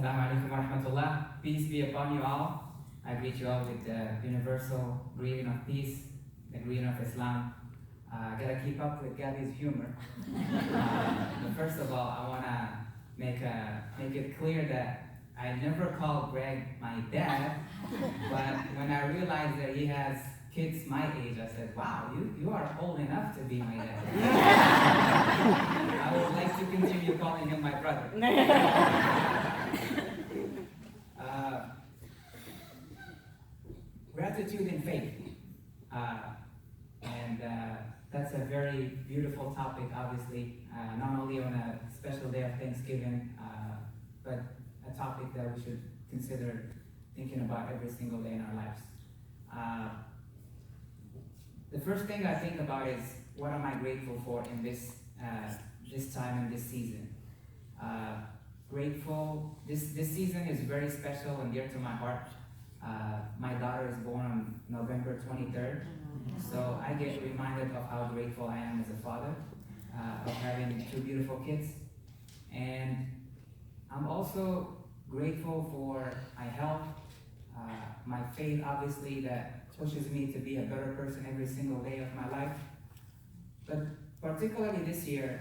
Assalamu alaikum wa rahmatullah. Peace be upon you all. I greet you all with the universal greeting of peace, the greeting of Islam. I gotta keep up with Gabi's humor. But first of all, I wanna make it clear that I never called Greg my dad, but when I realized that he has kids my age, I said, wow, you are old enough to be my dad. I would like to continue calling him my brother. Gratitude and faith. And that's a very beautiful topic, obviously, not only on a special day of Thanksgiving, but a topic that we should consider thinking about every single day in our lives. The first thing I think about is, what am I grateful for in this time and this season? Grateful, this season is very special and dear to my heart. My daughter is born on November 23rd, so I get reminded of how grateful I am as a father, of having two beautiful kids. And I'm also grateful for my health, my faith, obviously, that pushes me to be a better person every single day of my life. But particularly this year,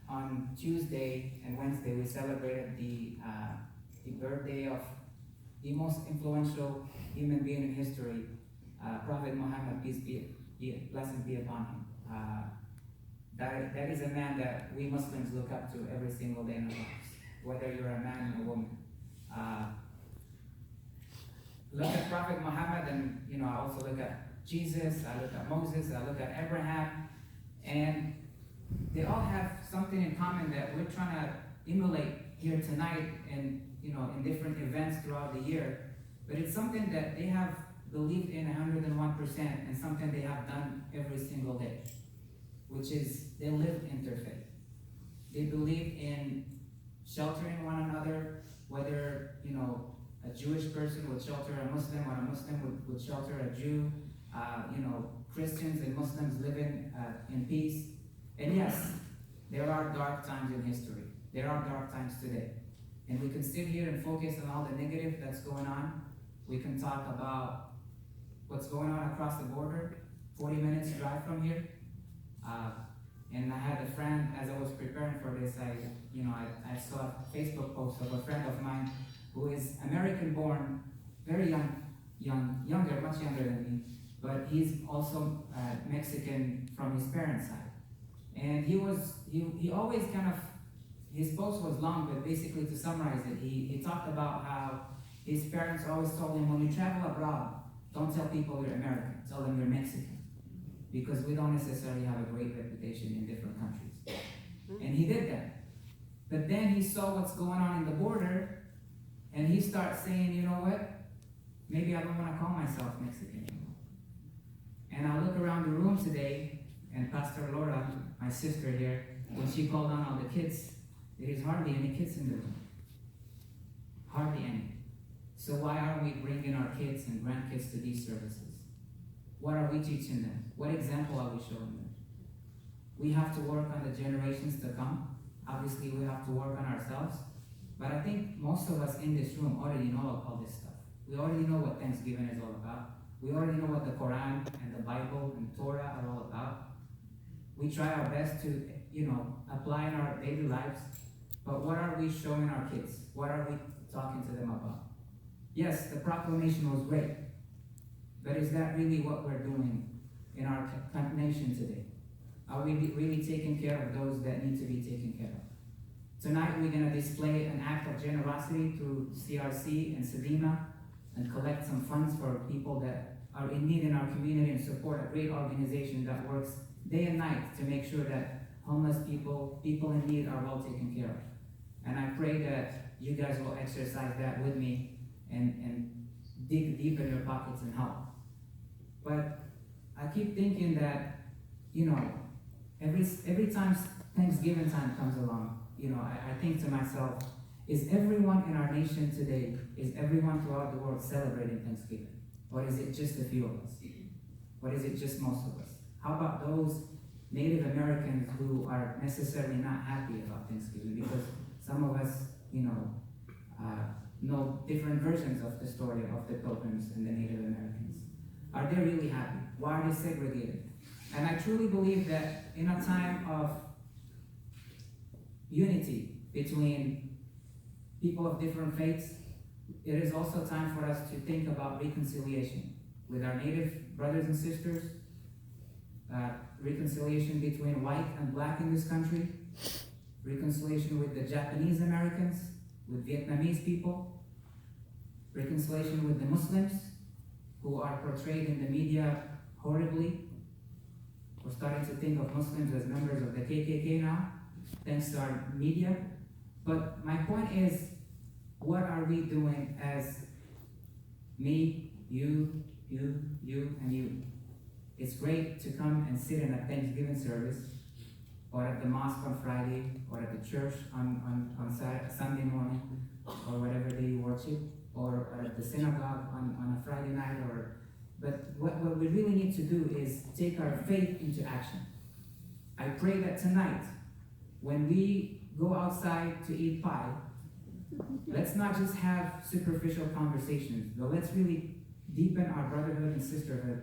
on Tuesday and Wednesday, we celebrated the birthday of the most influential human being in history, Prophet Muhammad, blessings be upon him. That is a man that we Muslims look up to every single day in our lives, whether you're a man or a woman. Look at Prophet Muhammad, and I also look at Jesus, I look at Moses, I look at Abraham, and they all have something in common that we're trying to emulate here tonight and in different events throughout the year. But it's something that they have believed in 101% and something they have done every single day, which is they live interfaith. They believe in sheltering one another, whether a Jewish person would shelter a Muslim, or a Muslim would shelter a Jew. Christians and Muslims living in peace. And yes, there are dark times in history. There are dark times today. And we can sit here and focus on all the negative that's going on. We can talk about what's going on across the border, 40 minutes drive from here. And I had a friend, as I was preparing for this, I saw a Facebook post of a friend of mine who is American-born, very younger, much younger than me, but he's also Mexican from his parents' side. And he always his post was long, but basically to summarize it, he talked about how his parents always told him, when you travel abroad, don't tell people you're American, tell them you're Mexican, because we don't necessarily have a great reputation in different countries. And he did that. But then he saw what's going on in the border, and he starts saying, you know what? Maybe I don't want to call myself Mexican anymore. And I look around the room today, and Pastor Laura, my sister here, when she called on all the kids, there is hardly any kids in the room. Hardly any. So why aren't we bringing our kids and grandkids to these services? What are we teaching them? What example are we showing them? We have to work on the generations to come. Obviously, we have to work on ourselves. But I think most of us in this room already know all this stuff. We already know what Thanksgiving is all about. We already know what the Quran and the Bible and Torah are all about. We try our best to, apply in our daily lives. But what are we showing our kids? What are we talking to them about? Yes, the proclamation was great. But is that really what we're doing in our nation today? Are we really taking care of those that need to be taken care of? Tonight we're going to display an act of generosity through CRC and SDIMA and collect some funds for people that are in need in our community and support a great organization that works day and night to make sure that homeless people in need are well taken care of. And I pray that you guys will exercise that with me and dig deep in your pockets and help. But I keep thinking that, every time Thanksgiving time comes along, I think to myself, is everyone in our nation today, is everyone throughout the world celebrating Thanksgiving? Or is it just a few of us? Or is it just most of us? How about those Native Americans who are necessarily not happy about Thanksgiving? Because some of us, know different versions of the story of the Pilgrims and the Native Americans? Are they really happy? Why are they segregated? And I truly believe that in a time of unity between people of different faiths, it is also time for us to think about reconciliation with our Native brothers and sisters, reconciliation between white and black in this country, reconciliation with the Japanese Americans, with Vietnamese people, reconciliation with the Muslims who are portrayed in the media horribly. We're starting to think of Muslims as members of the KKK now, thanks to our media. But my point is, what are we doing as me, you, and you? It's great to come and sit in a Thanksgiving service, or at the mosque on Friday, or at the church on Sunday morning, or whatever day you worship, or at the synagogue on a Friday night, but what we really need to do is take our faith into action. I pray that tonight, when we go outside to eat pie, let's not just have superficial conversations, but let's really deepen our brotherhood and sisterhood